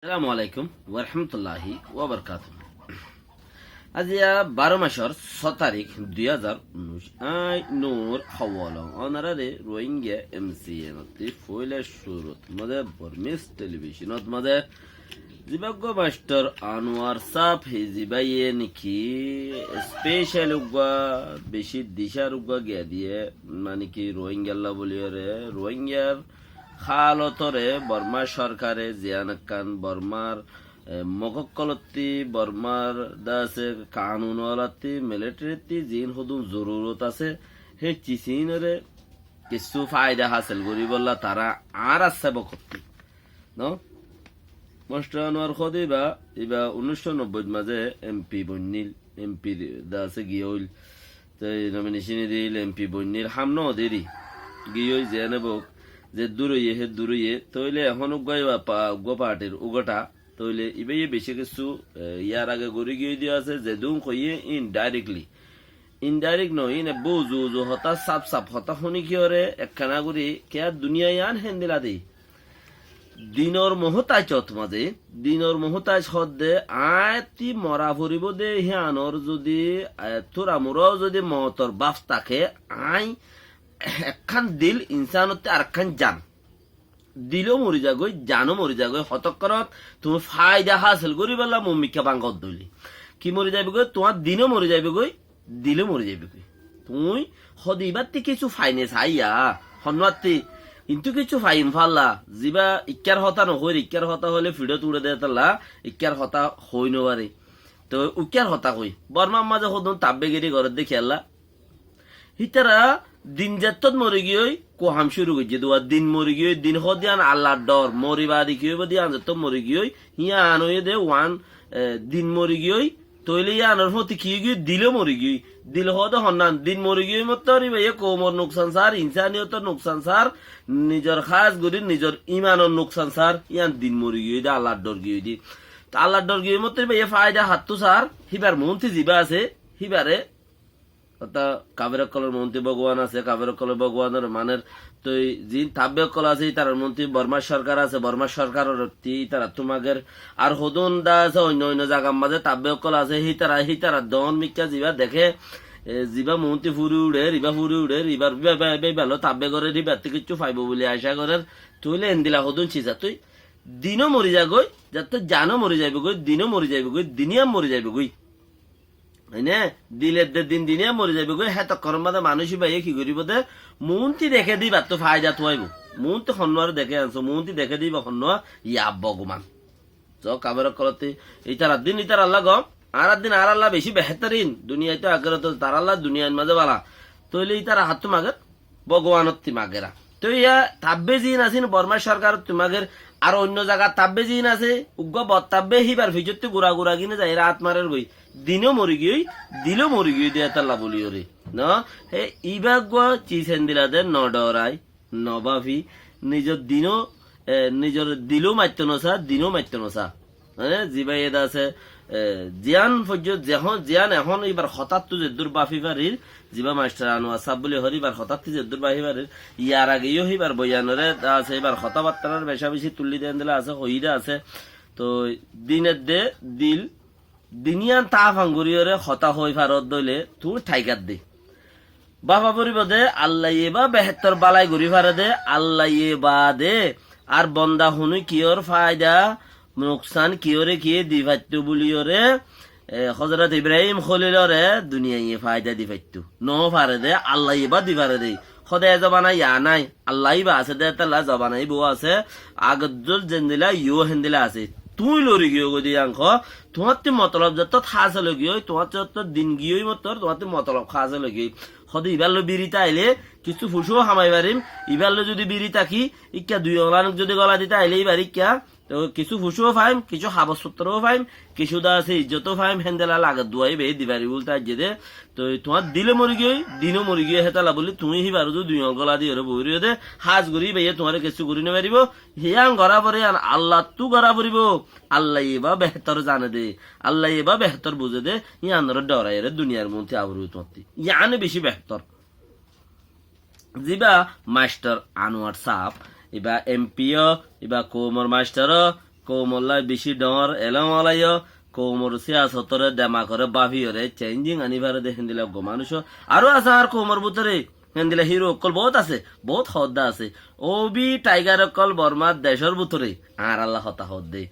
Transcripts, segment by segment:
আসসালামু আলাইকুম ওরহমতুল্লাহি ওবরকাতুহ। আজিয়া 12 মাসের 6 তারিখ 2019 আই নূর হওয়াল অনারারে রোহিঙ্গা এমসিএ নতি ফইলে শুরুত মদে বর্মিস টেলিভিশনত মদে জিবাগ্য মাস্টার আনোয়ার সাফ হিজিবাইয়ে নিকি স্পেশাল উগা বেশি দিশার উগা গিয়া দিয়ে মানে কি রোহিঙ্গাল্লা বলিয়রে রোহিঙ্গার খালতরে বর্মা সরকারে জিয়ানাকান বর্মার মককলতি বর্মার দাসে কানুনওয়ালাতি মিলিটারিতি জিন হদুন জরুরত আছে হে চিসিনরে কিছু ফায়দা হাসিল করি বললা তারা আর আছে বকতি ন মাস্টার আনোয়ার খদিবা ইবা 1990 মাঝে এমপি বন্নিল এমপি দাসে গিয়ল তাই নমিনেশন দিল এমপি বন্নিল হামনো দেরি গিয়ই জেনেবক যে দূরইয়ে হে দূরইয়ে তইলে এখন উগা পার্টির উগটা তইলে ইবে বেশি কিছু ইয়ার আগে গড়ি গিয়ে দিয়ে আছে যে দুম কইয়ে ইনডাইরেক্ট নয় ইনে বুজু হতা সাপ হতা শুনি কিয়রে একখানা করি কে দুনিয়া ইয়ান হেন্দিলা দি দিনর মহতাজত মাঝে দিনর মহতাজ হদে আয়তি মরা ভরিব দে হিয়ানর যদি তোরা মোরাও যদি মহতর বাফ থাকে আই একখান দিল ইনসানতে আর একখান জান দিলও মরি যাগই জানো মরি যাগই হতকরত তুমি ফায়দা হাসিল করি বললা মম্মিকা বাঙ্গত দইলি কি মরি যাবে গই তোমার দিনও মরি যাবে গই দিলও মরি যাবে গই তুই হদিবাতি কিছু ফাইনেস আইয়া হনওয়াতি কিন্তু কিছু ফাইন ফাল্লা জিবা ইক্কার হতা নহই ইক্কার হতা হলে ফিডো তুড়ে দে তাল্লা ইক্কার হতা হই নবারে তো উক্কার হতা হই বর্মার মাঝে হদন তাব্বেগিরি ঘরের দেখে আল্লাহ হিতারা দিন যাত্তত মরে গিয়ে কোহাম শুরু করছে দুয়া দিন মরে গিয়ে দিন হদিয়ান আল্লাহর ডর মরিবাদি কি হইব দিয়ান যত মরে গিয়ে হিয়া আন হয়ে দে ওয়ান দিন মরে গিয়ে তৈলে আনোর মতি কি গিয়ে দিলে মরে গিয়ে দিল হদ হন্নান দিন মরে গিয়ে মত কোমর নোকসান সার ইনসানিয়ত নোকসান সার নিজের খাস গরি নিজের ইমানের নোকসান সার ইয়ান দিন মরে গিয়ে দে আল্লাহর ডর গিয়ে দি আল্লাহর ডর গিয়ে মত ফায়দা হাতু সার হিবার মন্ত্রী জিবা আছে হিবারে কাবের কলের মন্ত্রী ভগবান আছে কাবের কলের ভগবানের মানের তো জিন তাব্য কল আছে তার মন্ত্রী বর্মার সরকার আছে বর্মার সরকারের তারা তোমাদের আর হদন দা আছে অন্য অন্য জায়গার মাঝে তাব্য কল আছে হিতারা দন মিকা জিবা দেখে জিবা মন্ত্রী ফুরি উড়ে রিবা ফুরি উড়ে রিবার ভালো তাব্য করে রিবার থেকে কিছু পাইব বলে আশা করেন তুইলে এন্দিলা হদন চিজা তুই দিনও মরি যা গই যাতে জানো মরি যাইবে গই দিনও মরি যাইবে গই দিনিয়া মরি যাইবে গই দিলের দিন দিনে মরে যাবে গো হ্যাঁ তখন মাঝে মানুষই ভাই কি করিব দে মন্ত্রী দেখে দিবা তো ফায়দা থাইব মন্ত্রী হন্যার দেখে আনছো মন্ত্রী দেখে দিবা হন্যা ইয়া ভগবান চ কাবের কলতে ইতার দিন ইতার আল্লাহ গম আর দিন আর আল্লাহ বেশি বেহতরিন দুনিয়ায় তো আগের তো তার আল্লাহ দুনিয়ার মাঝে বালা তৈলে ইতার হাত মাগের ভগবানত মাগেরা তো ইয়া তাব্বে জিন আছেন বর্মার সরকার তোমাদের আর অন্য জায়গা তাব্বে জিন আছে উগ্র বত্তাব্বে হিবার ভিজতে গুড়া গুড়া কিনে যায় রাত মারের গই দিনও মরি গিয়ে দিলও মরি গিয়ে দিয়ে তাল্লা বলি ওরে ন হে ইবাগ চিসেন দিলাদের ন ডরাই নবাফি নিজের দিনও নিজের দিলও মারতে নসা দিনও মারতে নসা হ্যাঁ জিবাই এদা আছে জিয়ান পর্যন্ত যখন জিয়ান এখন এবার হঠাৎ তো যে দুর্বাফি পারির জিবা মাস্টার আনোয়ার সাব বলে হরিবার হঠাৎ যে দুর্বাফি পারির ইয়ার আগেও হইবার বয়ানরে আছে এবার হতাবার্তার বেশা বেশি তুল্লি দেন দিলে আছে হইরা আছে তো দিনের দে দিল দিনিয়ান তা ভাঙ্গুরিয়রে হতা হই ফারত দইলে তুই ঠাইকাত দে বাবা পরিবদে আল্লাহ বা বেহেত্তর বালাই ঘুরি ফারে দে আল্লাহ বা দে আর বন্দা হুনু কিয়র ফায়দা নোকসান কিয়রে কি দিভাইতো বলিয়রে হযরত ইব্রাহিম খলিলরে দুনিয়ায় ফায়দা দিভাইতো ন ফারে দে আল্লাহ বা দিভারে দে খদায় জবানা ইয়া নাই আল্লাহ বা আছে দে তাল্লা জবানাই বউ আছে আগদুল জেন্দিলা ইউ হেন্দিলা আছে তুই লড়ি গিয়ে গদি আঙ্ক তোমার মতলব যত খাসে লগিয়ে তোমার যত দিন গিয়ে মতর তোমার মতলব খাসে লগিয়ে হদ ইবার বিড়িতে আইলে কিছু ফুসুও হামাই পারিম ইবার যদি বিড়ি থাকি ইকা দুই অলানক যদি গলা দিতে আইলে এবার ইকা তো কিছু ফুসুও ফাইম কিছু হাবসপত্রও ফাইম কিছু দা আছে ইজ্জতও ফাইম হেন্দেলা লাগত দুয়াই বে দিবারি উল্টা যে তো তোমার দিলে মরি গিয়ে দিনও মরি গিয়ে হেতালা বলি তুমি হিবার দুই গলা দিয়ে বই দে হাজ গরি বেয়ে তোমার কিছু করি নে পারিব হিয়াং গড়া পরে আল্লাহ তু গড়া পরিব আল্লাহ এবা বেহতর জানে দে আল্লাহ এবা বেহতর বুঝে দে ইয়ানোর ডরাই রে দুনিয়ার মধ্যে আবরু তোমার ইয়ানে বেশি বেহতর জিবা মাস্টার আনোয়ার সাপ ইবা এমপিও ইবা কোমর মাস্টার কৌমল্লাই বেশি ডর এলাম আলাইয় কৌমর সিয়াসতরে দেমা করে বাভিয়রে চেঞ্জিং আনিবারে দেখেন দিলে গো মানুষ আরো আছে আর কৌমর ভিতরে হেন্দিলা হিরো অকল বহুত আছে বহুত হদ্দা আছে ও বি টাইগার অকল বর্মার দেশের ভিতরে আর আল্লাহ হতা হদ দে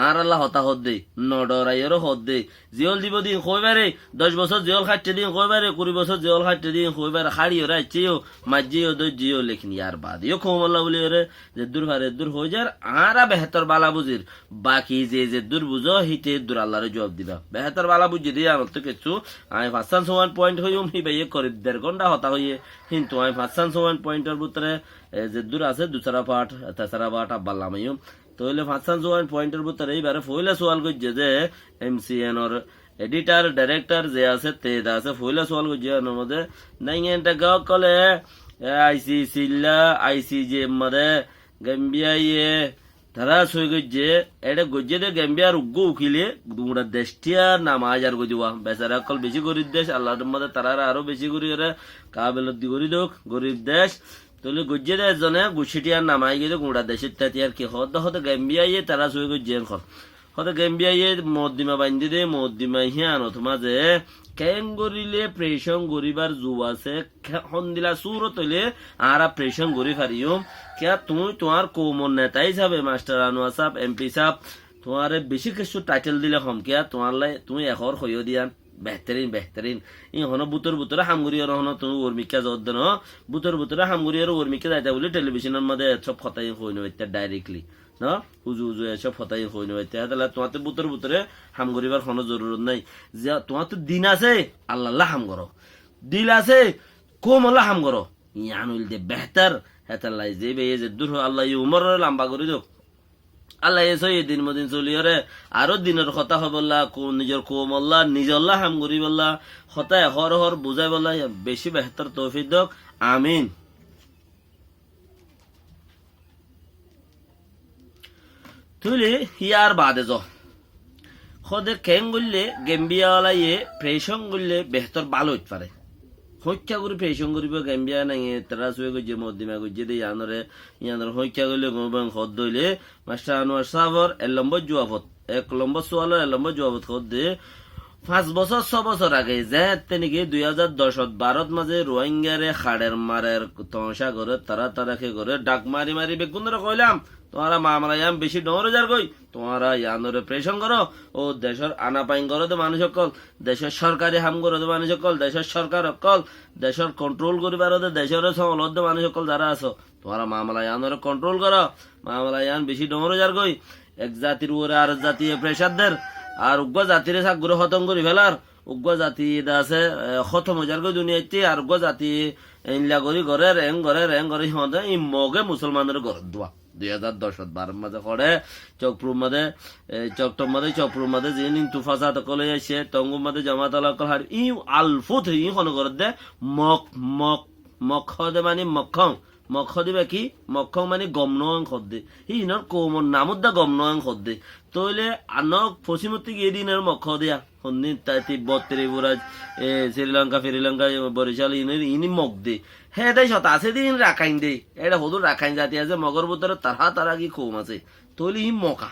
আর আল্লাহ হতা হদ দে নডরাইয়েরও হদ দে জিয়ল দিব দিন কইবারে 10 বছর জিয়ল খাটতে দিন কইবারে 20 বছর জিয়ল খাটতে দিন কইবারে হাড়ি ওরা চেয়েও মাজিও দো জিও লেখিন ইয়ার বাদ ইও কমল্লা বলি রে যে দূর ভারে দূর হয়ে যার আরা বেহতর বালা বুঝির বাকি যে দূর বুঝো হিতে দূর আল্লাহরে জবাব দিবা বেহতর বালা বুঝি দিয়ে আমার তো কিছু আমি ফাসান সমান পয়েন্ট হইম হি ভাইয়ে করি 1.5 ঘন্টা হতা হইয়ে কিন্তু আমি ফাসান সমান পয়েন্টের ভিতরে যে দূর আছে দুসরা পাঠ তেসরা পাঠ আব্বাল্লাম তাহলে ফাসান সমান পয়েন্টের ভিতরে এইবারে ফইলা সোয়াল করছে যে এমসিএন ওর এডিটার ডাইরেক্টর যে আছে তেদা আছে ফইলা সোয়াল করছে এর মধ্যে নাই এটা গাও কলে আইসি সিল্লা আইসি যে মধ্যে গাম্বিয়া ইয়ে তারা সই গজ্জে এটা গজ্জে দে গাম্বিয়ার উগ্গ উকিলে দুটা দেশটিয়ার নামাজ আর গজুয়া বেচারা কল বেশি গরিব দেশ আল্লাহর মধ্যে তারা আরো বেশি করি ওরা কাবেলত দি গরি দোক গরিব দেশ তাহলে গজ্জে দে জনে গুছিটিয়ার নামাই গেলে গুড়া দেশের তাতিয়ার কি হতে গাম্বিয়া ইয়ে তারা সই গজ্জে হতে গাম্বিয়া ইয়ে মদ্দিমা বান্ধি দে মদ্দিমা হিয়ান মাঝে কেন গরিলে প্রেশন গরিবার জু আছে সন্দিলা সুরত হইলে আরা প্রেশন গরি ফারিও क्या তুমি তোমার কৌমর নেতা হিসাবে মাস্টার আনোয়ার সাহেব এমপি সাহেব তোমার বেশি কিছু টাইটেল দিলে হম কিয়া তোমার লাই তুমি এখর হইও দিয়ান বেহতরিন ই হন বুতরে হামগুড়ি আর হন তুমি উর্মিকা জদ দেন বুতরে হামগুড়ি আর উর্মিকা যাইতা বলে টেলিভিশনের মধ্যে সব কথাই হই নইতা ডাইরেক্টলি না হুজু এসব কথাই হই নইতা তাহলে তোমার তো বুতরে হাম করিবার কোনো জরুরত নাই যে তোমার তো দিন আছে আল্লাহ হাম করো দিল আছে কোমল্লা হাম করো ইয়ান হইল দে বেহতর হেতাল্লাই যে বে যে দূর আল্লাহ উমর লম্বা করে দিও আল্লাহ এসো এই দিন মদিন চলিয়রে আরো দিনের কথা হবল্লা নিজের কোমল্লা নিজল্লা হাম করি বললা হতায় হর বুঝাই বললা বেশি বেহতর তৌফিক দক আমিন তুলি হিয়ার বাদে য খদে কেন গুললে গেম্বিয়াওয়ালা ইয়ে প্রেশন গুললে বেহতর ভালো হইতে পারে হত্যা করে প্রেশন করিব গেম্বিয়া নাই তারা শুয়ে গিয়ে মদ্দিমা গিয়ে দিয়ে ইয়ানোর হত্যা করলে গোবাং হদ দইলে মাস্টার আনোয়ার সাহর 1 নম্বর সোয়ালের 1 নম্বর জবাবত হদ দে 5 বছর 6 বছর আগে যে তেনিকে 2010-12 মাঝে রোহিঙ্গারে খাড়ের মারের তমসা করে তারা করে ডাক মারি বেগুনরে কইলাম তোমারা মামলায়াম বেশি ডরে যার কই তোমারা ইয়ানোরে প্রেশন করো ও দেশের আনাপাইন করো তো মানুষ সকল দেশের সরকারি হাম করো তো মানুষ সকল দেশের সরকার সকল দেশের কন্ট্রোল করিবার দেশের সমলব্ধ মানুষ সকল যারা আছো তোমারা মামলায়ানোরে কন্ট্রোল করো মামলায়ান বেশি ডরে যার কই এক জাতির উপরে আর জাতি প্রেশারদের আর উগ্র জাতিরে সাগুরে খতম করি ফেলার উগ্র জাতি আছে খতম হয়ে যার কই দুনিয়াতে আর উগ্র জাতি ইনলা করি ঘরে রেং করে সিহঁতে ই মগে মুসলমানের ঘর দোয়া 2010-12 মাঝে করে চকপুর মাঝে যে তুফাসা তকলে এসে তঙ্গু মাঝে জামাত আলাকল হার ই আলফুত ই হন করে দে মখ দে মানে মখ দিবে কি মখ মানে গমন খদ্দে ইনর কৌমর নামুদ্দা গমন খদ্দে তইলে আনক পশ্চিমতি গিয়ে দিনের মখ দিয়া সন্দিন তিব্বত ত্রিপুরাজ শ্রীলঙ্কা বরিশাল ইনি মগ দে হে দেয় শত আছে দিন রাখাইন দে এটা হদুর রাখাইন জাতি আছে মগর ভিতরে তারা কি কৌম আছে তইলে ই মকা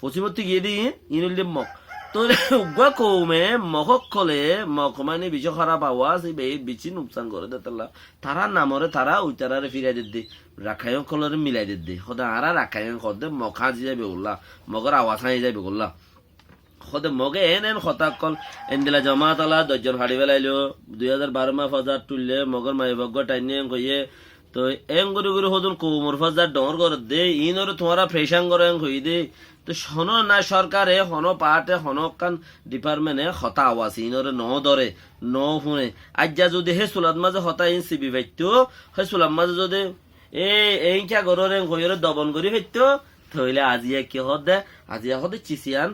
পশ্চিমতি গিয়ে দিই ইনিল দে মক তইলে উগ্র কৌমে মকক কলে মক মানে বিষ খারাপ আওয়াজ বেশি নুকসান করে দে তারা নামরে তারা ওই তারারে ফিরাই দে রাখায়ন কলরে মিলাই দে সদা আরা রাখায়ন খদে মখা যাবে উল্লা মগর আওয়াজ হাই যাবে উল্লা সদে মগে এন খতাকল এনদিলা জমাত আলা 10 জন হাড়ি বেলাইলো 2012 মা ফজার তুললে মগর মাইবগ্য টাইনে কইয়ে তো এং গুরু হদুন কৌমর ফজার ডর করে দে ইনরে তোমারা ফ্রেশাং করে কই দে তো শোন না সরকারে হন পাহাটে হনকান ডিপার্টমেন্টে হতা আওয়াজ ইনরে ন ধরে ন শুনে আজ্জা যদি হে সুলাদ মাঝে হতা ইন সিবি ভাইতো হে সুলাদ মাঝে যদি এই কে গররে কইরে দবন করি ভাইতো থইলে আজিয়া কি হদে আজিয়া হদে চিসিয়ান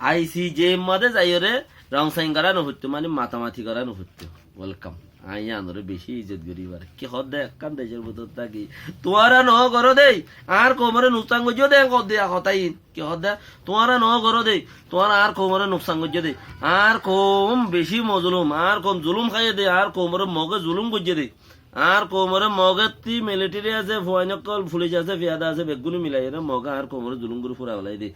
আইসি যে মাঝে যাইরে রং সাইন করা নহতো মানে মাতামাতি করা নহতো ওয়েলকাম আইয়া আনরে বেশি ইজ্জত করিবার কি হদে কান দেশের ভিতর থাকি তোমারা ন করো দেই আর কোমরে নুকসান গজ্জ দে কদিয়া কথাই কি হদে তোমারা ন করো দেই তোমারা আর কোমরে নুকসান গজ্জ দে আর কম বেশি মজলুম আর কম জুলুম খাইয়ে দে আর কোমরে মগে জুলুম গজ্জ দে আর কোমরে মগেতি মিলিটারি আছে ভয়নকল পুলিশ আছে ফিয়াদা আছে বেগুনি মিলাই রে মগা আর কোমরে জুলুঙ্গুর ফুরা বেলাই দি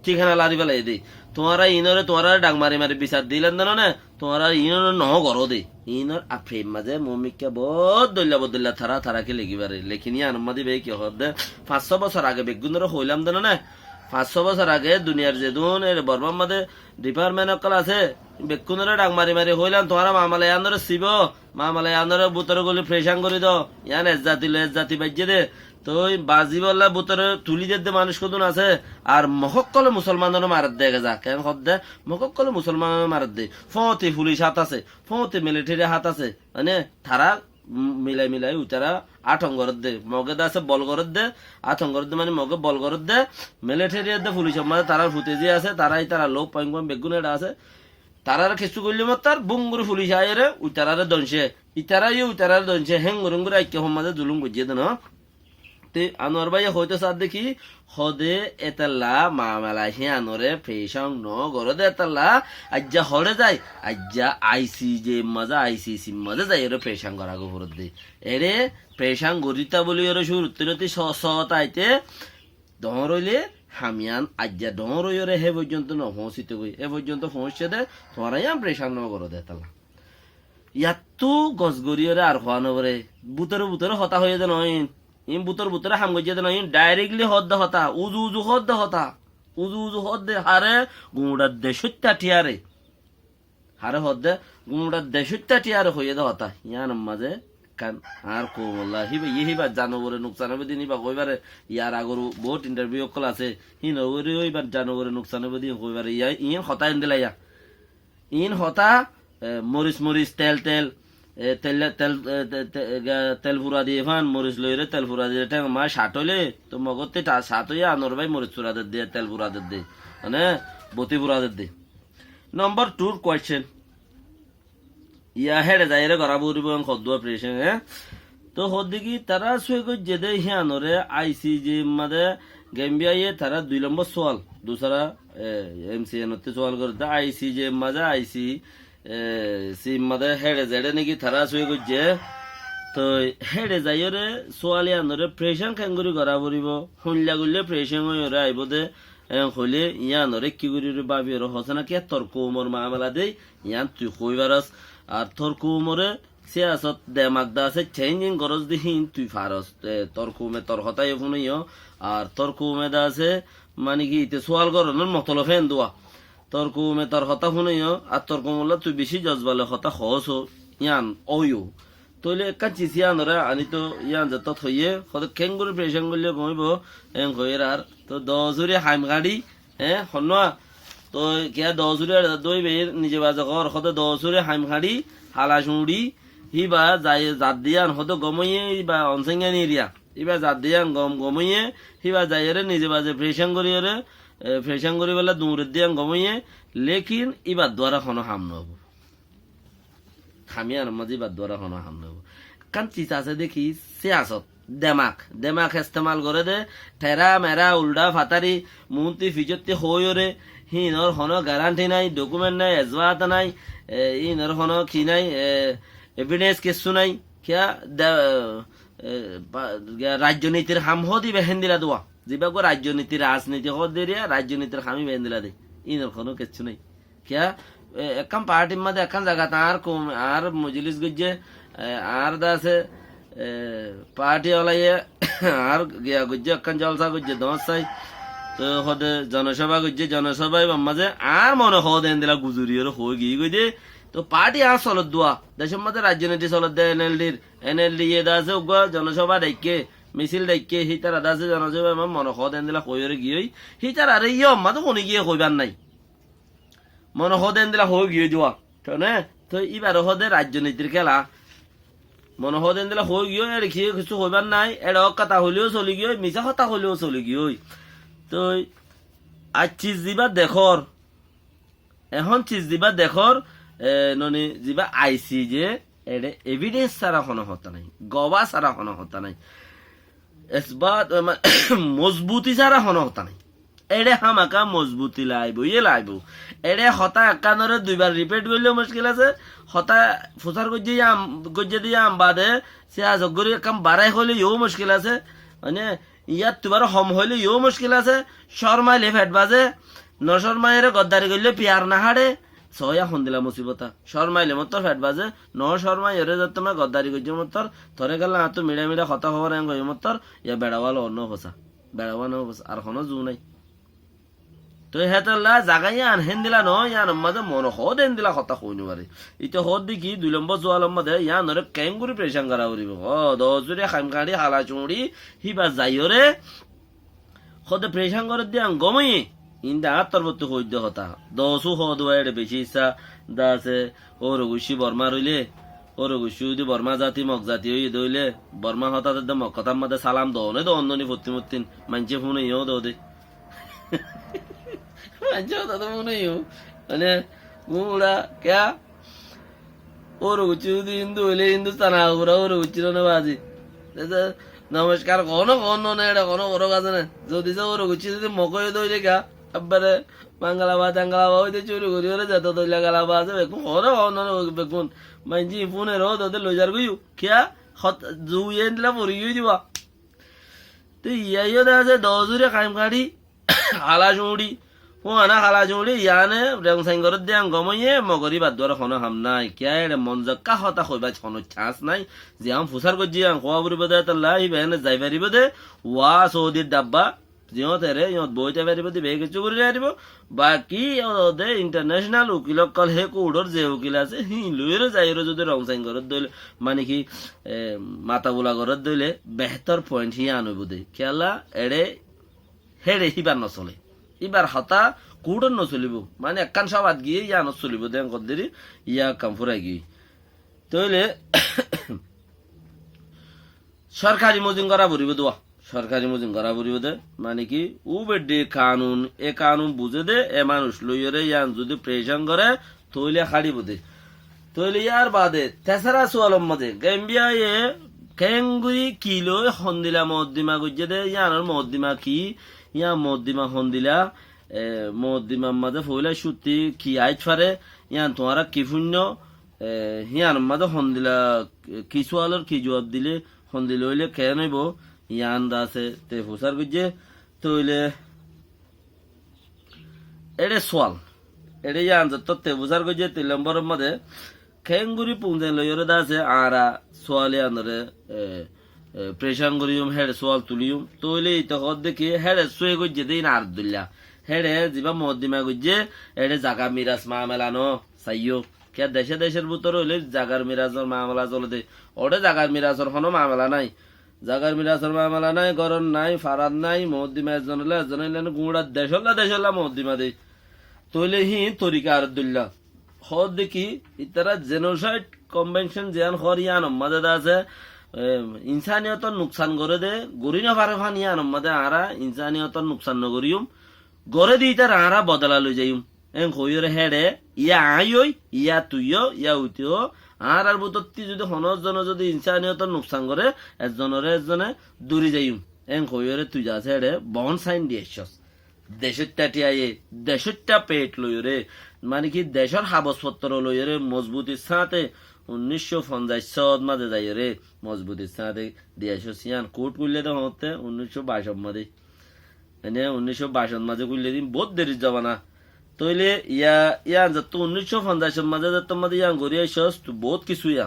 ঠিকানা লারি বেলাই দি তোমারা ইনরে তোমারা ডাক মারি মারি বিচার দিলেন জানো না তোমারা ইনর ন গরো দে ইনর আফ্রেম মাঝে মমিকা বহুত দল্লা থারা থারাকে লেগিবারে লেখিনি আনমাদি বে কি হদে 500 বছর আগে বেগুনরে হইলাম জানো না 500 বছর আগে দুনিয়ার যে দুন এর বর্মার মধ্যে ডিপার্টমেন্ট অকল আছে বেকুনরে ডাক মারি মারি হইলাম তোমারা মামালে আন্দরে শিব মামালে আন্দরে বুতরে গলি ফ্রেশাং করে দাও ইয়ান এজাতি বাজ্যে দে তো বাজি বললা বুতরে তুলি দে মানুষ কতন আছে আর মহক্কলে মুসলমানের মারাত দে যা কেন হদ দে মহক্কলে মুসলমানের মারাত দে ফতে পুলিশ হাত আছে ফতে মিলিটারি হাত আছে মানে তারা মিলাই উতারা আঠঙ্গরত দে মগে আছে বল করত দে আঠঙ্গরত দে মানে মগে বল করত দে মিলিটারি দে পুলিশ মানে তারা ফুতেজি আছে তারা লোক পয়েন্ট বেগুনেটা আছে তারার কিছু করলে মত তার বুঙ্গুর পুলিশ আয়েরে উতারারে দনছে উতারারে দনছে হেঙ্গুরুঙ্গুর আইকে হমাদে জুলুম বুঝিয়ে দেন তে আনোয়ার ভাই হয়তো সাথ দেখি হদে এতাল্লা মামালা হে আনোরে ফেসং ন গরদে এতাল্লা আজ্জা হরে যায় আজ্জা আইসিজে মজা আইসিসি মজা যায় এর ফেসং করা গো ভরত দে এরে ফেসং গরিতা বলি এর সুর উত্তরতি সহতাইতে দহরইলে হামিয়ান আজ্জা দহরইরে হে পর্যন্ত ন পৌঁছিতে গই এ পর্যন্ত পৌঁছে দে তোরাই আম ফেসং ন গরদে এতাল্লা ইয়াতো গছগরিয়রে আর হওয়া নবরে বুতরে হতা হয়ে যে নয় ইন বুতরে হাম গজিয়ে দেন ইন ডাইরেক্টলি হদ হতা উজু হদ হতা উজু হদ হারে গুঁড়ার দে সত্যা টিয়ারে হারে হদ গুঁড়ার দে সত্যা টিয়ারে হয়ে দে হতা ইয়ান মাঝে কান আর কোমল্লা হিবা জানুয়ারি নুকসানে দিন বা কইবারে ইয়ার আগর বহুত ইন্টারভিউ কল আছে হিন ওইবার জানুয়ারি নুকসানে দিন কইবারে ইন হতা ইন দিলা ইন হতা মরিচ তেল তেল ফুরা দিয়ে ফান মরিচ লইরে তেল ফুরা দিয়ে ঠেং মা শাট হইলে তো মগতে শাট হইয়া আনর ভাই মরিচ ফুরাদের দিয়ে তেল ফুরাদের দিয়ে মানে বতি ফুরাদের দিয়ে নম্বর 2 কোয়েশ্চেন ইয়া হেডে যাইরে গড়া বুড়িব খদ্দুয়া প্রেশন তো হদ্দিকি তারা সুয়ে গো যেদে হিয়ানরে আইসিজি মাদে গেম্বিয়ায়ে তারা 2 নম্বর সওয়াল দুসরা এমসিএন হতে সওয়াল করতে আইসিজি মাদে আইসি সিম মাদে হেডে জেডে নাকি তারা শুয়ে করছে তো হেডে যাইরে সোয়ালি আনরে প্রেশন খেঙ্গুরি করা পড়িব শুনলা গুললে প্রেশন হইরে আইব দে হইলে ইয়ানরে কি করি বাবির হসনা কি তর্ক উমর মামলা দেই ইয়ান তুই কইবারস আর তর্ক উমরে সিয়াসত দেমাগদা আছে চেঞ্জিং গরজ দিহিন তুই ফারস তর্ক উমে তর হতাই ফুনিও আর তর্ক উমে দা আছে মানে কি ইতে সোয়াল করনের মতলব ফেন দোয়া তর্ক মে তার হতা শুনেও আর তর্ক মূল্য তুই বেশি জজবালে হতা সহজ ইয়ান অয়ো তইলে একা চিচি আনরে আনি তো ইয়ান যত থইয়ে সদ খেঙ্গুরি প্রেশন করলে কমিব এং হইর আর তো 10 জুরি হাইম গাড়ি হনোয়া তো কিয়া 10 জুরি দই বের নিজে বাজা কর সদ 10 জুরি হাইম গাড়ি হালা শুড়ি হিবা যাই জাত দিয়ান হদ গমইয়ে বা অনসেঙ্গা নিরিয়া ইবা জাত দিয়ান গমইয়ে হিবা যাইরে নিজে বাজে প্রেশন করিরে ফ্রেশাং করি বেলা দূরের দিয়ে গমাইয়ে লেকিন ইবার দ্বারা কোনো হাম নহব খামিয়ার মাঝে ইবার দ্বারা কোনো হাম নহব কারণ চিতা আছে দেখি সিয়াসত দেমাক ইস্তেমাল করে দে ঠেরা মেরা উল্টা ফাতারি মুন্তি ফিজতি হইরে হিনর হনো গ্যারান্টি নাই ডকুমেন্ট নাই এজবাত নাই ইনর হনো কি নাই এভিডেন্স কিছু নাই কিয়া রাজনীতির হাম হদিবে হেন্দিলা দোয়া যিবাগো রাজনীতি রাজনীতি হদিয়া রাজনীতির হামি বেন্দিলা দে ইনর কোনো কিছু নাই কিয়া একাম পার্টির মধ্যে একান জায়গা আর মজলিস গজ্জে আর দাসে পার্টি ওলাইয়ে আর গিয়া গজ্জে একান জলসা গজ্জে দশাই তো হদে জনসভা গজ্জে জনসভায় মাঝে আর মনে হদ এন্দিলা গুজুরিয়র হয়ে গিয়ে গই তো পার্টি আর চলত দোয়া দেশের মধ্যে রাজনীতি চলত দে এনএলডি ইয়ে দাসে জনসভা ডাইকে মিছিল ডাইকে হিতার আদাসে জনসভা মনে হদ এন্দিলা কইরে গিয়ে হিতার আরে ইয়ে অম্মা তো কোনে গিয়ে কইবার নাই মনে হদ এন্দিলা হয়ে গিয়ে যাওয়া তো এবার হদে রাজনীতির খেলা মনে হদ এন্দিলা হয়ে গিয়ে এর খেয়ে কিছু হইবার নাই এর কথা হইলেও চলি গিয়ে মিছা কথা হইলেও চলি গিয়ে তো আজ চিজ দিবা দেখর এখন চিজ দিবা দেখর ননি যিবা আইসি যে এডে এভিডেন্স ছাড়া কোনো হতা নাই গবা ছাড়া কোনো হতা নাই এসবাত মজবুতি ছাড়া কোনো হতা নাই এড়ে হামাকা মজবুতি লাইব ইয়ে লাইব এড়ে হতা একানরে দুইবার রিপিট করলেও মুশকিল আছে হতা ফুসার গজ্জে দিয়ে আম বাদে সে আজগরি কাম বাড়াই হলে ইও মুশকিল আছে মানে ইয়াত তোমার হম হইলে ইও মুশকিল আছে শর্মাইলে ফেট বাজে নশর্মাইরে গদ্দারি করলে পিয়ার না হাড়ে সয়া হন্দিলা মুসিবতা শর্মাইলে মতর ফেট বাজে ন শর্মাই এরে যত তোমার গদ্দারি করছে মতর ধরে গেল তো মিড়া মিড়া হতা হওয়ার এঙ্গ মতর ইয়া বেড়াওয়াল অন্য হোসা বেড়াওয়ানো আর হনো জু নাই তো হেতলা জাগাইয়া আনহেন দিলা ন ইয়ান মাঝে মন হদ এন দিলা হতা হইনি পারে ইতে হদ দেখি 2 নম্বর জোয়াল মাঝে ইয়ান রে কেঙ্গুরি প্রেশান করা করিব ও দজুরে খামকাড়ি হালা চুড়ি হিবা যাইরে হদে প্রেশান করে দিয়া গমই ইন্দা আত্মবত হইদ হতা দসু হদ ওয়াইড়ে বেশি ইচ্ছা দাসে ওর গুশি বর্মা রইলে ওর গুশি যদি বর্মা জাতি মক জাতি হই দইলে বর্মা হতা দে মকতার মধ্যে সালাম দনে দন্দনি ফতিমুত্তিন মানছে ফোনে ইও দে মানছে হতা তো মনে ইও মানে গুড়া ক্যা ওর গুচি যদি হিন্দু হইলে হিন্দুস্তান আগুরা ওর গুচির না বাজি নমস্কার কোনো কোনো না এটা কোনো বড় কাজ না যদি ওর গুচি যদি মকই দইলে ক্যা আব্বারে বাংলাবা টাঙ্গালাবা হইতে চুরি করি ওরে যেত দইলা গালাবা আছে বেকুন হরে হন বেকুন মাইজি ফোনে রো তোদের লইজার গইউ কিয়া হত জুইয়ে দিলা পরি গই দিবা তো ইয়াইও আছে দজুরে কাইম কাটি হালা চুড়ি ও আনা হালা চুড়ি ইয়ানে রং সাইঙ্গর দিয়ে গমইয়ে মগরি বাদর হন হাম নাই কিয়া এরে মন জক্কা হতা হইবা হন চান্স নাই যে আম ফুসার গজি আং খোয়া বুরি বদে তাল্লাহ বেনে যাই পারি বদে ওয়া সৌদির ডাব্বা জিওতেরে ইয়ত বইতে পারিব দিবে কিছু করে যাইব বাকি ওদে ইন্টারন্যাশনাল উকিল কল হে কোডর যে উকিল আছে হি লইরে যাইরে যদি রং সাইন করত দইলে মানে কি মাথা বুলা করত দইলে বেহতর পয়েন্ট হি আনব দে খেলা এড়ে হেড়ে হিবার নচলে ইবার হতা কোডর নচলিব মানে একখান সবাদ গিয়ে ইয়া নচলিব দেন কদ্দেরি ইয়া কাম ফুরাই গিয়ে তইলে সরকারি মজিং করা বরিব দোয়া সরকারি মজিং করা বরিব দে মানে কি ও বেডে কানুন এ কানুন বুঝে দে এ মানুষ লইরে ইয়ান যদি প্রেশন করে তইলে খাড়িব দে তইলে ইয়ার বাদে তেসারা সোয়ালম মাঝে গাম্বিয়া এ কেঙ্গুরি কিলো হন্দিলা মদ্দিমা গজ্জে দে ইয়ানোর মদ্দিমা কি ইয়া মদ্দিমা হন্দিলা মদ্দিমা মাঝে ফইলা সুতি কি আইচ ফারে ইয়ান তোমারা কি শূন্য হিয়ান মাঝে হন্দিলা কি সোয়ালর কি জবাব দিলে হন্দিল হইলে কে নইব ইয়ান দাসে তে ফুসার গজ্জে তইলে এড়ে সোয়াল এড়ে ইয়ান যত তে ফুসার গজ্জে 3 নম্বর মাঝে খেঙ্গুরি পুঁজে লইরে দাসে আরা সোয়ালে আনরে প্রেশান করিম হেড়ে সোয়াল তুলিম তইলে ইতে হদ দেখি হেড়ে শুয়ে গজ্জে দিন আর দুল্লা হেড়ে জিবা মদ্দিমা গজ্জে এড়ে জাগা মিরাজ মামেলানো সাইয়ো কে দেশে দেশের ভিতর হইলে জাগার মিরাজর মামলা চলে দে ওটা জাগার মিরাজর কোনো মামলা নাই জাগার মিরাজর মামলা নাই গরম নাই ফারাদ নাই মদ্দিমা একজন হলে একজন হইলে গুড়া দেশলা মদ্দিমা দে তইলে হি তরিকা আর দুল্লা হদ দেখি ইতারা জেনোসাইড কনভেনশন জিয়ান হরিয়ান মাঝে আছে ইনসানিয়তর নুকসান করে দে গরি না পারে ফান ইয়ান মাঝে আরা ইনসানিয়তর নুকসান নগরিউম গড়ে দি তার আরা বদলা লই যাইম এন হইরে হেডে ইয়া আইই ইয়া তুইও ইয়া উতিও আর আর বুতত্তি যদি হনজন যদি ইনসানিয়তর নুকসান করে একজনে দূরি যাইম এন হইরে তুই যাস হেডে বন সাইন দিয়েছস দেশটা টিয়ায়ে দেশটা পেট লইরে মানে কি দেশের কাগজপত্র লইরে মজবুতির সাথে 1950 মাঝে যাই রে মজবুতির সাথে দিয়েছ সিয়ান কোর্ট করলে তো হতে 1962 মাঝে মানে 1962 মাঝে করলে দিন বহুত দেরি যাবা না তইলে ইয়ান যত 1950 মাঝে যত মাঝে ইয়ান গড়ি আইছস তো বহুত কিছু ইয়া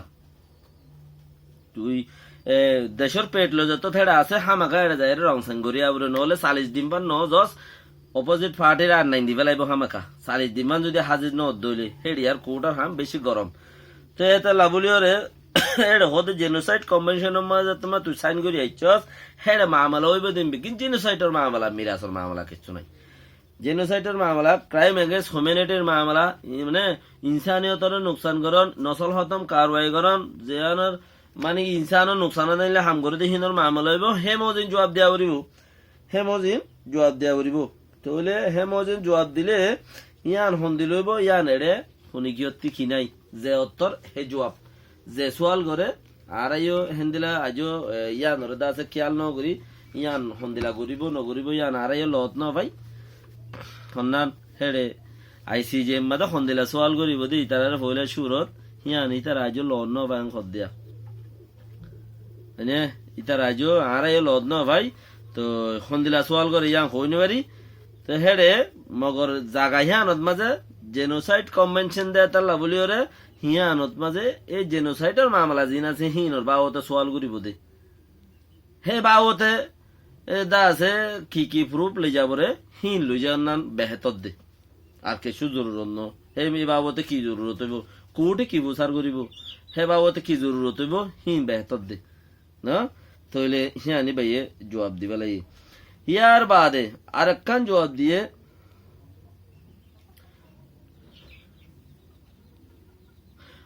তুই দেশের পেট লো যত থেড়া আছে হামাকা এড়ে যায় রং সাং গড়ি আবরে নহলে 40 দিন পর 9 অপোজিট পার্টির আর 90 বেলাইব হামাকা 40 দিন মান যদি হাজির ন দইলে হেডি আর কোটার হাম বেশি গরম তো এটা লাবুলিওরে হেড হতে জেনোসাইড কনভেনশনের মাঝে তোমার তুই সাইন করি আইছস হেড মামলা হইব দিন কিন্তু জেনোসাইডের মামলা মিরাসের মামলা কিছু নাই জেনোসাইডের মামলা ক্রাইম এগেন্স্ট হিউম্যানিটির মামলা মানে ইনসানিয়তর নুকসান করন নসল হতম কারওয়াই করন যেয়ানোর মানে ইনসানের নুকসান দিলে হাম করে দিহিনোর মামলা হইব হেমোজিন জবাব দেওয়া করিব হেমোজিন জবাব দেওয়া করিব তাহলে হেমোজিন জবাব দিলে ইয়ান হন্দি লইব ইয়ান এড়ে শুনি কি কি নাই যে উত্তর হে জবাব যে সোয়াল করে আর আইও হেন্দিলা আজও ইয়ান আছে খেয়াল ন করি ইয়ান হন্দিলা করিব নকরিব ইয়ান আর আইও লত ন ভাই সন্ধান হেড়ে আইসিজে মাদা সন্দিলা সোয়াল করিব দি তার হইলে সুরত হিয়ান ইতা রাজ্য লন বাং দিয়া মানে ইতা রাজ্য আরাই লদ ন ভাই তো সন্দিলা সোয়াল করে ইয়াং হইনি পারি তো হেড়ে মগর জাগা হিয়ানত মাঝে জেনোসাইড কনভেনশন দেয় তার লাভলি ওরে হিয়ানত মাঝে এই জেনোসাইডের মামলা জিন আছে হিনর বাওতে সোয়াল করিব দে হে বাওতে দা আছে কি প্রুফ লই যাব রে হিন লই যান নান বেহতর দে আর কিছু জরুরত ন হে বাবতে কি জরুরত হইব কোর্টে কি বিচার করিব হে বাবতে কি জরুরত হইব হিন বেহতর দে না তইলে হিয়ানি ভাইয়ে জবাব দিবা লাগে ইয়ার বাদে আর একখান জবাব দিয়ে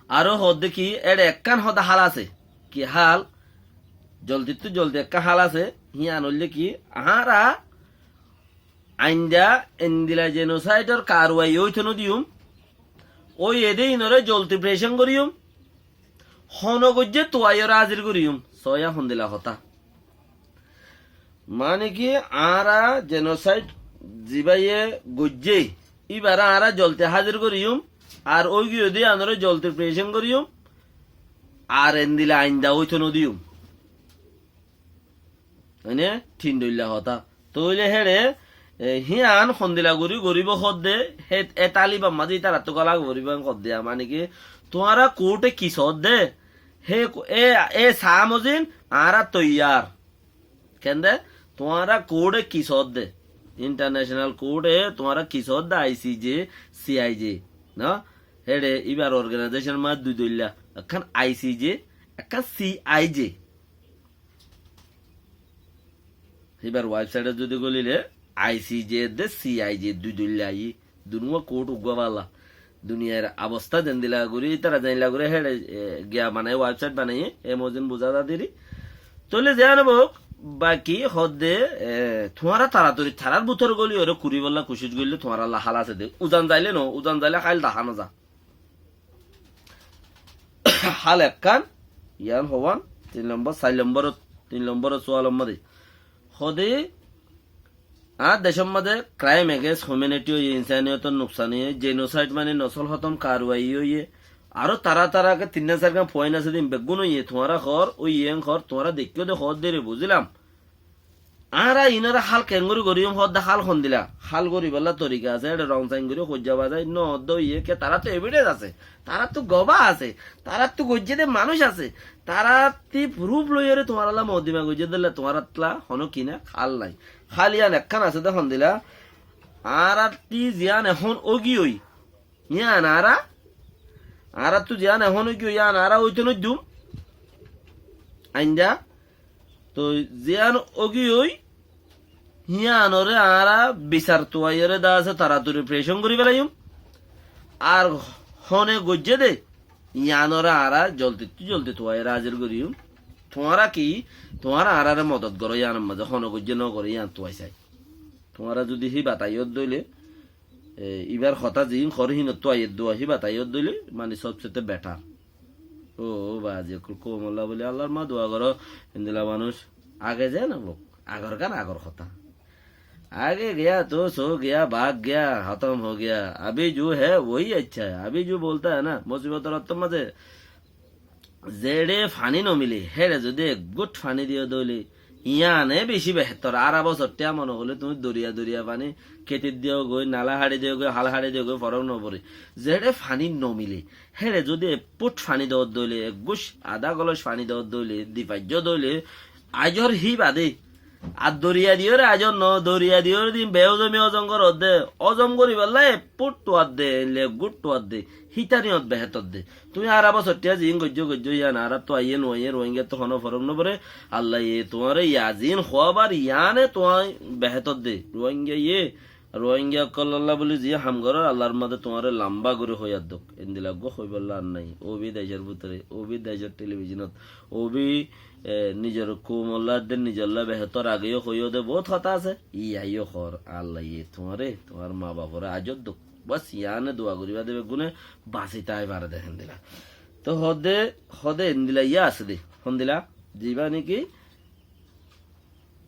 আরো হদ কি এর একখান হদা হাল আছে কি হাল জলদি তো জলদি একটা হাল আছে হিয়ান হইলে কি আহারা আইন্দা এন্দিলা জেনোসাইডর কারওয়াই ওইথন দিউম ওই এদে ইনরে জলতি প্রেশন করিউম হনগজ্জে তোয়াইর হাজির করিউম সয়া হন্দিলা হতা মানে কি আরা জেনোসাইড জিবাইয়ে গজ্জে ইবারা আরা জলতে হাজির করিউম আর ওই গিয়ে দিয়ে আনরে জলতে প্রেশন করিউম আর এন্দিলা আইন্দা ওইথন দিউম মানে ঠিন্ডইলা হতা তইলে হেড়ে হিয়ান সন্দিলা গুরি গরিব হদে হে এতালিবা মাঝে তারা তো গলা গরিব হদে মানে কি তোমারা কোর্টে কি দে হে এ সামজিন আরা তৈয়ার কেন্দে তোমারা কোর্টে কি দে ইন্টারন্যাশনাল কোর্টে তোমারা কি দে আইসিজে সিআইজে না হেডে ইবার অর্গানাইজেশন মা দুই দইলা এখন আইসিজে এখন সিআইজে এবার ওয়েবসাইটে যদি গলিলে আইসিজে দে সিআইজে দুই দইলাই দুনুয়া কোর্ট উগবালা দুনিয়ার অবস্থা দেন দিলা গুরি তারা জানিলা গুরি হেডে গিয়া বানাই ওয়েবসাইট বানাই এমোজন বুঝাদা দিরি তলে জানব বাকি হদে তোমারা তাড়াতাড়ি থারার বুথর গলি ওরে কুড়ি বললা কুশিস গলি তোমারা হাল আছে দে উজান যাইলে ন উজান যাইলে খাইল দেখানো যা হাল একখান ইয়ান হওয়ান 3 নম্বর 4 নম্বর 4 নম্বরে হদে আর দেশের মধ্যে ক্রাইম এগেন্স্ট হিউম্যানিটি ইনসানিয়তর নুকসানি জেনোসাইড মানে নসল হতম কারওয়াই হইয়ে আরো তারা 3-4 কাম পয়েন্ট আছে দিন বেগুন হইয়ে তোমারা ঘর ওই ইয়েং ঘর তোমারা দেখিও দে হদ দেরে বুঝলাম আরা ইনারা হাল কেঙ্গুরি গরিম হদ হাল খন দিলা হাল গরি বলা তরিকা আছে এটা রং সাইন করে খোঁজা বাজায় ন হদ ইয়ে কে তারা তো এভিডেন্স আছে তারা তো গবা আছে তারা তো গজ্জেতে মানুষ আছে তারা তি প্রুফ লইরে তোমারা মদিমা গজ্জে দিলে তোমারা তলা হনো কিনা খাল নাই খাল ইয়ান একখান আছে দেখুন দিলা আর তি জিয়ান এখন অগি ওই ইয়ান আরা তো জিয়ান এখন অগি ওই ইয়ান আরা ওইতো নদুম আইন্দা তো জিয়ান অগি ওই হিয়ানরে আরা বিচার তোয়াইরে দা আছে তাড়াতাড়ি প্রেশন করি পেলাইম আর হনে গজ্জে দে ইয়ানরে আরা জলদি তোয়াইরে হাজির করিম তোমারা কি তোমারা আরারে মদত করো ইয়ান মাঝে হনে গজ্জে ন করে ইয়ান তোয়াই চাই তোমারা যদি হি বাতাইয়ত দইলে ইবার হতা জিন খরহিন তোয়াইয়ের দোয়া হি বাতাইয়ত দইলে মানে সবচেয়ে বেটার ও বাজে কোমল্লা বলে আল্লাহর মা দোয়া করো ইন্দিলা মানুষ आगे जाए ना वो आगर का ना आगर होता आगे गया तो सो गया भाग गया खत्म हो गया अभी जो है वही अच्छा है अभी जो बोलता है ना मुसीबत तो मजे जेडे फानी न मिले हेरे जो दे गुट फानी दियो दोली ইয়ানে বেশি বেহতর আর বছর টিয়া মনে হলে তুমি দরিয়া পানি কেটে দিও গই নালা হাড়ি দিও গই হাল হাড়ি দিও গই ফরক নপরে যেড়ে ফানি নমিলে হেরে যদি পুট ফানি দেওয়ার দইলে গুছ আধা গলস ফানি দেওয়ার দইলে দিপাজ্য দইলে আজর হি বাদে আর দরিয়া দিও রে আজর ন দরিয়া দিও দিন বেও জমি অজঙ্গর দে অজম করি বললে পুট টোয়ার দে লে গুট টোয়ার দে হিতানিয়ত বেহতর দে তুমি আর বছর টিয়া জিন গজ্জ ইয়ান আর তো আইয়ে নয়ে রোহিঙ্গা তো হন ফরক নপরে আল্লাহ ইয়ে তোমার ইয়াজিন হওয়াবার ইয়ানে তোমায় বেহতর দে রোহিঙ্গা কল্লাহ বলি যে হামগর আল্লাহর মধ্যে তোমার লম্বা করে হইয়ার দোক এন্দিলা গো হইবল্লা আর নাই ও বি দেশের ভিতরে ও বি দেশের টেলিভিশনত ও বি নিজের কুমল্লাদের নিজল্লা বেহতর আগেও হইও দে বহুত হতা আছে আইও খর আল্লাহ ইয়ে তোমার মা বাপরে আজর দোক বাস ইয়ানে দোয়া করিবা দেবে গুনে বাঁচি তাই পারে দেখেন দিলা তো হদে এন্দিলা ইয়া আছে দে হন দিলা জিবা নাকি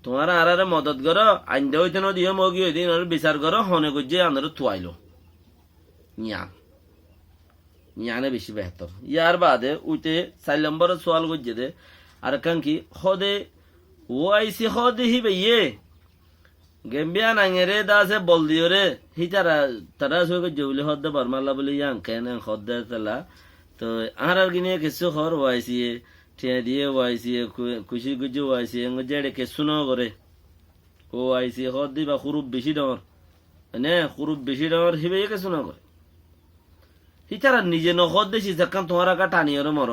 তোমার আরারে মদত করো আইন্দা হইতে নদী মগি হইতে বিচার করো হনে গজ্জে আনারে থুয়াইলো ইয়ানে বেশি বেহতর। ইয়ার বাদে উইতে 4 নম্বরের সোয়াল গজ্জে দে আর কান কি হদে ও আইসি হদে হি বেয়ে গেম্বিয়া নাঙেরে দাসে বল দিও রে হি তারা সই গজ্জে বলে হদে বর্মাল্লা বলে ইয়াং কেন হদে তালা তো আর গিনে কিছু হর ওয়াইসি ঠিয়া দিয়ে ওয়াইসি খুশি গজ্জে ওয়াইসি গজ্জে কিছু ন করে ও আইসি হদ দিবা খুরুব বেশি ডর নে খুরুব বেশি ডর হিবে কিছু ন করে ইতারা নিজে নহদ দেশি যাকান তোমারা কা টানিয়র মর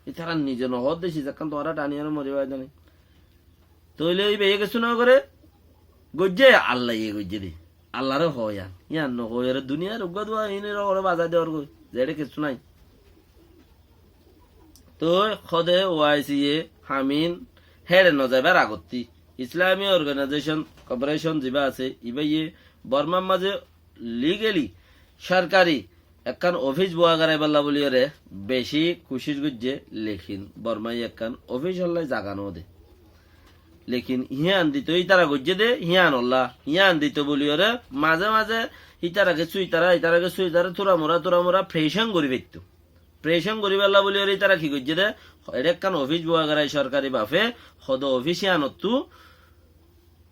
ইতারা নিজে নহদ দেশি যাকান তোমারা টানিয়র মরিবা জানি তইলে এই বেয়ে কিছু না করে গজ্জে আল্লাহ ইয়ে গজ্জে দি আল্লাহরে হয়ান ইয়ান নহয়ের দুনিয়ার উগ্গ দুয়া ইনের ওরে বাজার দেওয়ার কই যেটা কিছু নাই তো খদে ওয়াইসি হামিন হেড়ে নজাইবার আগত্তি ইসলামী অর্গানাইজেশন কর্পোরেশন যেবা আছে ইবাইয়ে বর্মার মাঝে লিগেলি সরকারি একখান অফিস বুয়া গারাইবাল্লা বলিয়রে বেশি খুশির গুজ্জে লেখিন বর্মাই একখান অফিস হল্লাই জাগানো দে লেকিন হিয়ান দিত ইতারা গজ্জে দে হিয়ান হল্লা হিয়ান দিত বলিয়রে মাঝে মাঝে ইতারাকে সুইতারা তোরা মোরা প্রেশন করি বেত প্রেশন করিবাল্লা বলিয়রে ইতারা কি গজ্জে দে এটা একখান অফিস বুয়া গারাই সরকারি বাফে সদ অফিস হিয়ানতু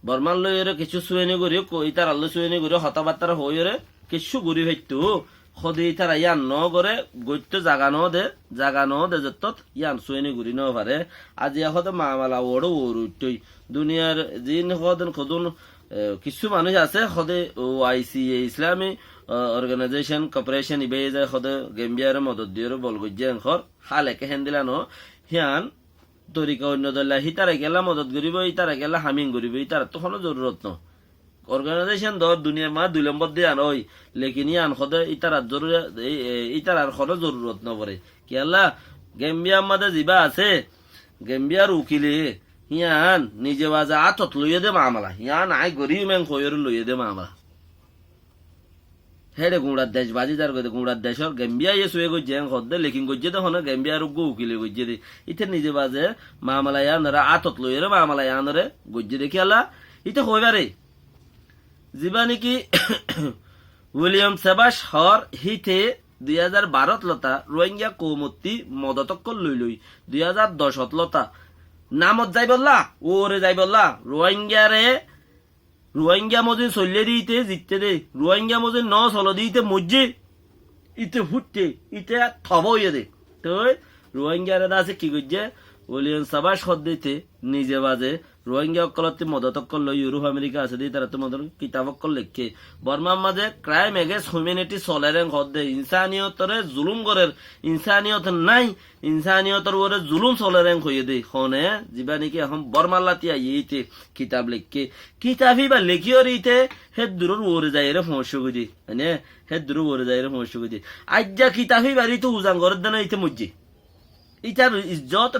বর্মার লইরে কিছু সুয়েনি করি ইতার আল্লো সুয়েনি করি হতাবার্তারা হইরে কিছু ঘুরি ভাইতো সদে ইতারা ইয়ান ন করে গত্য জাগানো দে যত ইয়ান সুয়েনি ঘুরি ন পারে আজি এখন মামালা ওড়ো ওরুটই দুনিয়ার জিন সদন খদুন কিছু মানুষ আছে সদে ও আইসি ইসলামী অর্গানাইজেশন কর্পোরেশন ইবে যায় সদে গেম্বিয়ার মদত দিয়ে বল গজ্জে অংশর হালেকে হেন্দিলানো হিয়ান তরিকা অন্য দল্লা হিতারা গেলা মদত করিব ইতারা গেলা হামিং করিব ইতার তো কোনো জরুরত ন অর্গানাইজেশন দর দুনিয়ার মা 2 নম্বর দিয়ে আন ওই লেকিন ইয়ান খদে ইতারার কোনো জরুরত ন পড়ে কি আল্লাহ গেম্বিয়ার মাঝে যিবা আছে গেম্বিয়ার উকিলে ইয়ান নিজে বাজা আতত লইয়ে দে মামলা ইয়ান আই গরিব মেং খয়র লইয়ে দে মামলা হেডে গুঁড়ার দেশ বাজি যার গদে গুঁড়ার দেশর গেম্বিয়া ইয়ে শুয়ে গজ্জে খদে লেকিন গজ্জে তো হনে গেম্বিয়ার উগ্গ উকিলে গজ্জে দে ইতে নিজে বাজে মামলা ইয়ানরা আতত লইয়ে রে মামলা ইয়ানরে গজ্জে দেখি আল্লাহ ইতে হইবারে যিবা নাকি উইলিয়াম সেবাস হর হিতে 2012 লতা রোহিঙ্গা কৌমতি মদতক্কল লই 2010 লতা নামত যাই বললা ওরে যাই বললা রোহিঙ্গা মজিন চলিয়ে দিতে জিততে দে রোহিঙ্গা মজিন ন চল দিতে মজ্জে ইতে ফুটতে ইতে থব হইয়ে দে তো রোহিঙ্গারে আছে কি করছে উইলিয়াম সেবাস হর দিতে নিজে বাজে রোহিঙ্গা অকলতে মদতক্কল লই ইউরোপ আমেরিকা আছে দি তারা তো মদত কিতাবক্কল লেখে বর্মার মাঝে ক্রাইম এগেন্স্ট হিউম্যানিটি চলেরেন হদে ইনসানিয়তরে জুলুম করের ইনসানিয়ত নাই ইনসানিয়তর ওরে জুলুম চলেরেন হইয়ে দে হনে যিবা নাকি এখন বর্মাল্লাতিয়া ইতে কিতাব লেখকে কিতাবই বা লেখিওর ইতে হে দূরের ওরে যায় রে সমস্যা গুজি মানে হে দূর ওরে যায় রে সমস্যা গুজি আজ্জা কিতাবই বাড়ি তো উজাং করার দেন ইতে মজ্জি ইটার ইজ্জত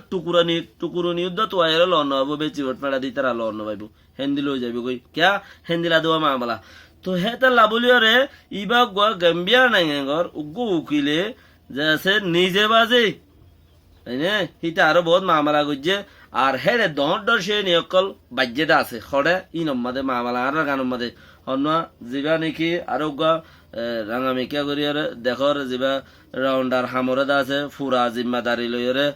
টুকুরনি উদ্দ তো আয়ের লন হবো বেচি ওট মেড়া দি তারা লন পাইব হেন্দি লই যাবি কই ক্যা হেন্দিলা দেওয়া মামলা তো হেতা লাবলিয়রে ইবা গেম্বিয়া নাইগর উগ্গু উকিলে যে নিজে বাজে তাইনে হিতা আরো বহুত মামলা গজ্জে আর হেড়ে দর সে নিয়কল বাজ্যেদা আছে খড়ে ই নম্মাদে মামলা আর গানম্মাদে হন্না যিবা নাকি আরো রাঙামিকা করিয়ারে দেখর যিবা রাউন্ডার হামরদা আছে ফুরা জিম্মাদারি লইরে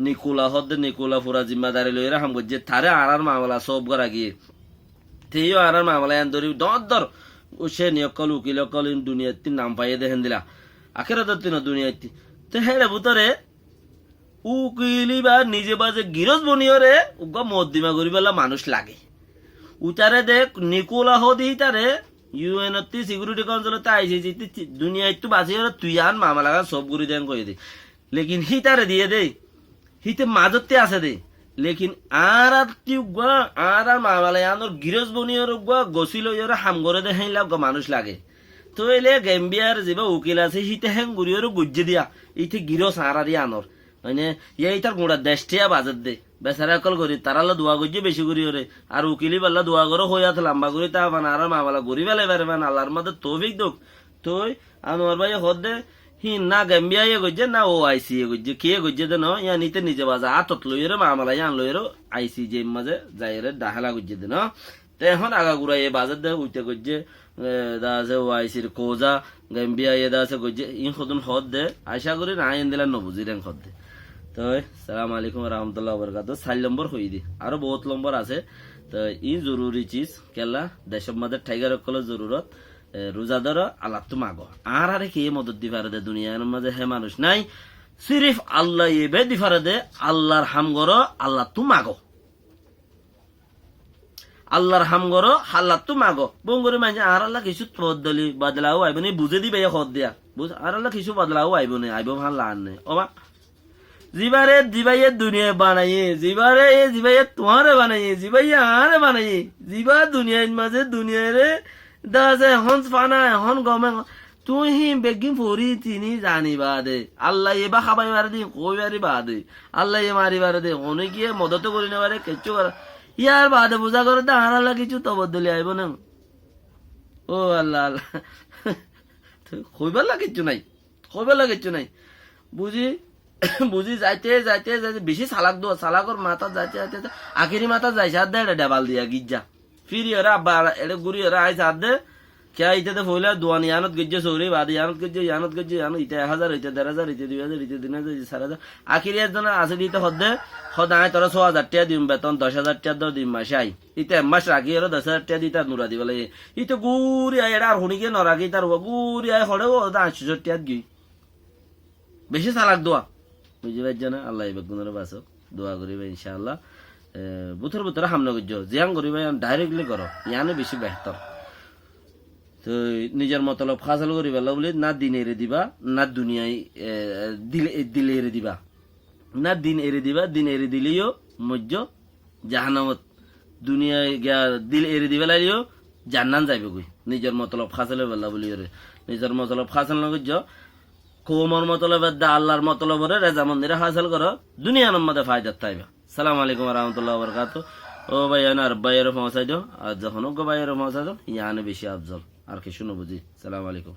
নিকুলা ফুরা জিম্মাদারি লইরে হাম গজ্জে থারে আরার মামলা সব গরা গিয়ে তেইও আরার মামলা এন ধরি দর ও সে নিয়কল উকিল অকল দুনিয়াতে নাম পাইয়ে দেখেন দিলা আখেরা তিন দুনিয়াতে তো হেড়ে ভিতরে উকিলি বা নিজে বাজে গিরজ বনিয়রে উগা মদ্দিমা করিবেলা মানুষ লাগে উতারে দেখ নিকুলা হদি তারে ইউএন সিকিউরিটি কাউন্সিলতে আইসি দুনিয়া একটু বাঁচি তুই আন মামা লাগা সব গুড়ি দেন কয়ে দে লেকিন হিতারে দিয়ে দে হিতে মাজতে আছে দে লেকিন আর আর মামালাই আনোর গিরজ বনিয়র গছিল ইয়র হাম করে দে হেন লাগ মানুষ লাগে তো এলে গেম্বিয়ার যিবা উকিল আছে হিতে হেং গুড়িয়র গুজ্জে দিয়া ইতে গিরজ আরা দিয়ে আনোর মানে ইতার গুঁড়া দেশটিয়া বাজার দে বেচারা অকল করি তারালে দোয়া গজ্জে বেশি করি ওরে আর উকিলি পাল্লা দোয়া করে হইয়াত লম্বা করি তা মানে আর মামালা গরি বেলে পারে মানে আল্লাহর মধ্যে তৌফিক দোক তুই আনোয়ার ভাই হদ দে হি না গাম্বিয়া গজ্জে না ও আইসি গজ্জে কে গজ্জে দেন ইয়া নিতে নিজে বাজা আতত লইরে মামলা ইয়ান লইরে আইসি যে মাঝে যাইরে ডাহালা গজ্জে দেন তে এখন আগা গুড়াই বাজার দে উইতে গজ্জে দা আছে ও আইসির কোজা গাম্বিয়া দা আছে গজ্জে ইন খদুন হদ দে আশা করি না আইন দিলা নবুজিরেন খদ দে তো সালাম আলাইকুম রহমতুল্লাহ বরকাতুহ 4 নম্বর হই দি আরো বহুত নম্বর আছে তো ই জরুরি চিজ কেলা দেশের মধ্যে টাইগার কলের জরুরত রোজাদার আল্লাহ তো মাগো আর আরে কে মদত দি পারে দে দুনিয়ার মাঝে হে মানুষ নাই সিরিফ আল্লাহ এবে দি পারে দে আল্লাহর হাম গরো আল্লাহ তো মাগো আল্লাহর হাম গরো আল্লাহ তো মাগো বঙ্গরে মানে আর আল্লাহ কিছু বদলি বদলাও আইবনি বুঝে দিবে হদ দিয়া বুঝ আর আল্লাহ কিছু বদলাও আইবনি আইব ভাল লান নে ওবা জিবারে জিবাইয়ে দুনিয়া বানাইয়ে জিবারে এ জিবাইয়ে তোমারে বানাইয়ে জিবাইয়ে আরে বানাইয়ে জিবা দুনিয়ার মাঝে দুনিয়ারে দাসে হন্স ফানা হন গমে তুই হি বেগিন ফরি তিনি জানিবা দে আল্লাহ এবা খাবাই মারে দি কই মারি বাদে আল্লাহ এ মারি বারে দে অনে গিয়ে মদত করি না পারে কিচ্ছু কর ইয়ার বাদে বুঝা করে দে আর আল্লাহ কিছু তো বদলি আইব না ও আল্লাহ আল্লাহ কইবার লাগে কিচ্ছু নাই কইবার লাগে কিচ্ছু নাই বুঝি বুঝি যাইতে যাইতে যাইতে বেশি সালাক দো সালাকর মাথা যাইতে যাইতে আখেরি মাথা যাইছে আর দে ডাবাল দিয়া গিজ্জা ফিরি ওরা আব্বা এটা গুড়ি ওরা আইসে আর দে কে ইতে ফইলা দোয়ান ইয়ানত গজ্জে সৌরি বাদে ইয়ানত গজ্জে ইতে 1000 ইতে 1500 ইতে 2000 ইতে 3000 ইতে 4000 আখেরি একজন আছে দিতে হদে হদায় তোরা 6000 টাকা দিম বেতন 10000 টাকা দাও দিম মাসে আই ইতে মাস রাখি আর 10000 টাকা দিতা নুরা দিবলে ইতে গুড়ি আই এটা আর হুনিকে নরাগি তার গুড়ি আই হড়ে ও 800 টাকা গই বেশি সালাক দোয়া বুঝি পাইছ না আল্লাহ বেগুনের বাসো দোয়া করিবে ইনশাআল্লাহ বুথর বুথর হামলা করছো জিয়াং করিবে ডাইরেক্টলি করো ইয়ানে বেশি বেহতর তো নিজের মতলব ফাজল করিবে বলে না দিন এরে দিবা না দুনিয়ায় দিলে এরে দিবা না দিন এরে দিবা দিন এরে দিলেও মজ্জ জাহান্নামত দুনিয়ায় দিল এরে দিবা লাগিও জান্নাত যাইবে কই নিজের মতলব ফাজলে বলা বলি ওরে নিজের মতলব ফাজল না করছো কোমর মতলব আল্লাহর মতলব রেজা মন্দিরে হাসিল করো দুনিয়ার মধ্যে ফায়দা থাইবা সালাম আলাইকুম রহমতুল্লাহ বরকাতুহ ও ভাই আর বাইয়ের পৌঁছাই দাও আর যখন ভাইয়ের পৌঁছাই দাও ইয়ানে বেশি আফজল আর কিছু না বুঝি সালাম আলাইকুম